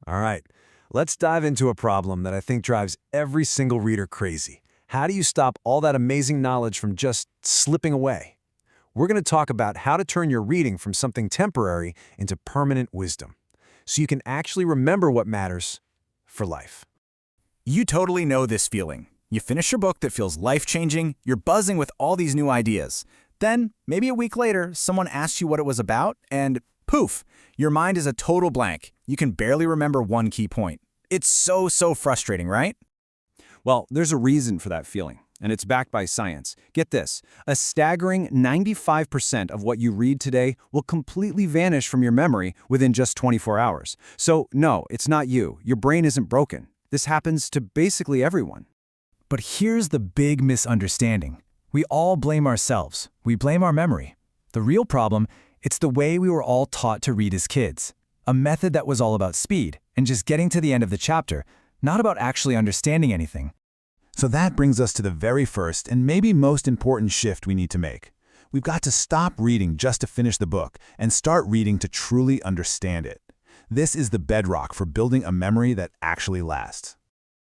All right, let's dive into a problem that I think drives every single reader crazy. How do you stop all that amazing knowledge from just slipping away? We're going to talk about how to turn your reading from something temporary into permanent wisdom, so you can actually remember what matters for life. You totally know this feeling. You finish your book that feels life-changing, you're buzzing with all these new ideas. Then, maybe a week later, someone asks you what it was about, and poof, your mind is a total blank. You can barely remember one key point. It's so frustrating, right? Well, there's a reason for that feeling, and it's backed by science. Get this, a staggering 95% of what you read today will completely vanish from your memory within just 24 hours. So no, it's not you. Your brain isn't broken. This happens to basically everyone. But here's the big misunderstanding. We all blame ourselves. We blame our memory. The real problem, it's the way we were all taught to read as kids. A method that was all about speed and just getting to the end of the chapter, not about actually understanding anything. So that brings us to the very first and maybe most important shift we need to make. We've got to stop reading just to finish the book and start reading to truly understand it. This is the bedrock for building a memory that actually lasts.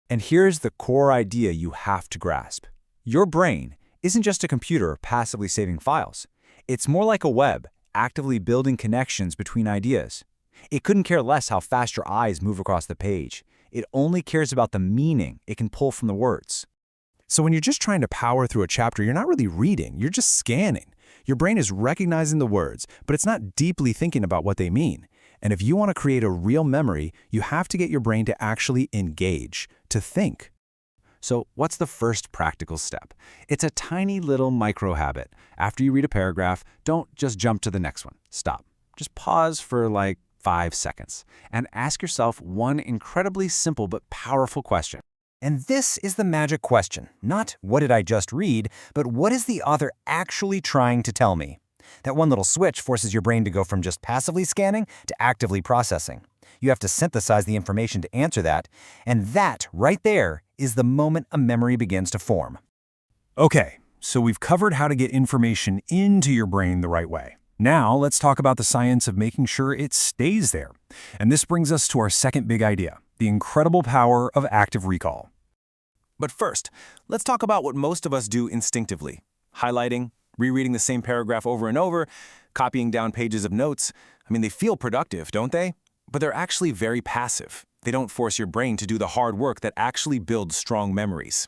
And here's the core idea you have to grasp. Your brain isn't just a computer passively saving files. It's more like a web, actively building connections between ideas. It couldn't care less how fast your eyes move across the page. It only cares about the meaning it can pull from the words. So when you're just trying to power through a chapter, you're not really reading, you're just scanning. Your brain is recognizing the words, but it's not deeply thinking about what they mean. And if you want to create a real memory, you have to get your brain to actually engage, to think. So what's the first practical step? It's a tiny little micro habit. After you read a paragraph, don't just jump to the next one. Stop. Just pause for like 5 seconds and ask yourself one incredibly simple but powerful question. And this is the magic question. Not what did I just read, but what is the author actually trying to tell me? That one little switch forces your brain to go from just passively scanning to actively processing. You have to synthesize the information to answer that, and that, right there, is the moment a memory begins to form. Okay, so we've covered how to get information into your brain the right way. Now let's talk about the science of making sure it stays there. And this brings us to our second big idea, the incredible power of active recall. But first, let's talk about what most of us do instinctively. Highlighting, rereading the same paragraph over and over, copying down pages of notes. I mean, they feel productive, don't they? But they're actually very passive. They don't force your brain to do the hard work that actually builds strong memories.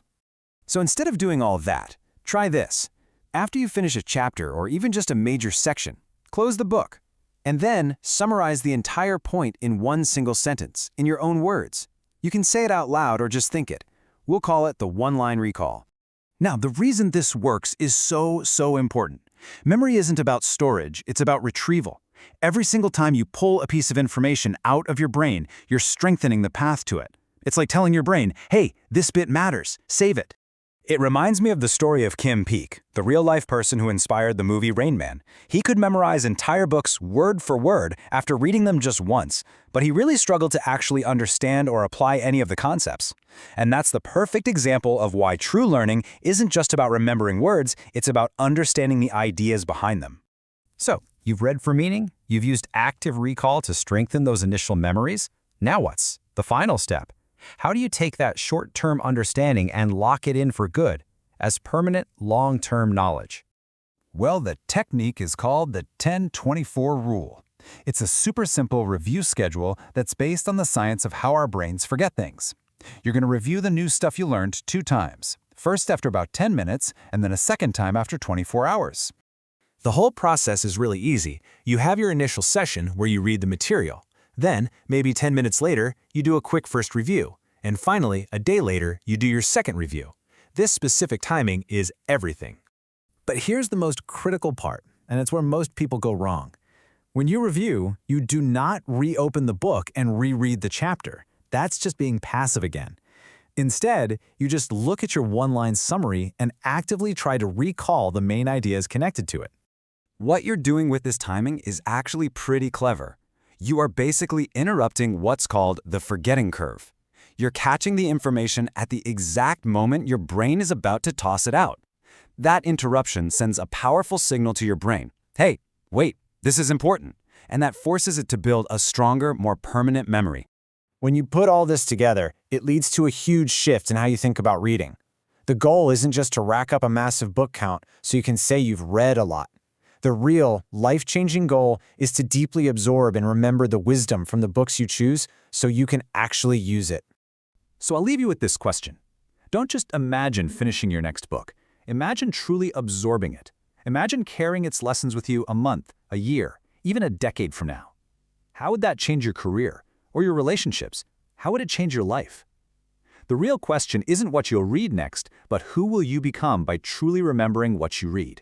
So instead of doing all that, try this. After you finish a chapter or even just a major section, close the book, and then summarize the entire point in one single sentence, in your own words. You can say it out loud or just think it. We'll call it the one-line recall. Now, the reason this works is so important. Memory isn't about storage, it's about retrieval. Every single time you pull a piece of information out of your brain, you're strengthening the path to it. It's like telling your brain, hey, this bit matters, save it. It reminds me of the story of Kim Peek, the real-life person who inspired the movie Rain Man. He could memorize entire books word for word after reading them just once, but he really struggled to actually understand or apply any of the concepts. And that's the perfect example of why true learning isn't just about remembering words, it's about understanding the ideas behind them. So, you've read for meaning, you've used active recall to strengthen those initial memories. Now what's the final step? How do you take that short-term understanding and lock it in for good as permanent, long-term knowledge? Well, the technique is called the 10-24 rule. It's a super simple review schedule that's based on the science of how our brains forget things. You're going to review the new stuff you learned 2 times, first after about 10 minutes and then a second time after 24 hours. The whole process is really easy. You have your initial session where you read the material. Then, maybe 10 minutes later, you do a quick first review. And finally, a day later, you do your second review. This specific timing is everything. But here's the most critical part, and it's where most people go wrong. When you review, you do not reopen the book and reread the chapter. That's just being passive again. Instead, you just look at your one-line summary and actively try to recall the main ideas connected to it. What you're doing with this timing is actually pretty clever. You are basically interrupting what's called the forgetting curve. You're catching the information at the exact moment your brain is about to toss it out. That interruption sends a powerful signal to your brain. Hey, wait, this is important. And that forces it to build a stronger, more permanent memory. When you put all this together, it leads to a huge shift in how you think about reading. The goal isn't just to rack up a massive book count so you can say you've read a lot. The real, life-changing goal is to deeply absorb and remember the wisdom from the books you choose so you can actually use it. So I'll leave you with this question. Don't just imagine finishing your next book. Imagine truly absorbing it. Imagine carrying its lessons with you a month, a year, even a decade from now. How would that change your career or your relationships? How would it change your life? The real question isn't what you'll read next, but who will you become by truly remembering what you read?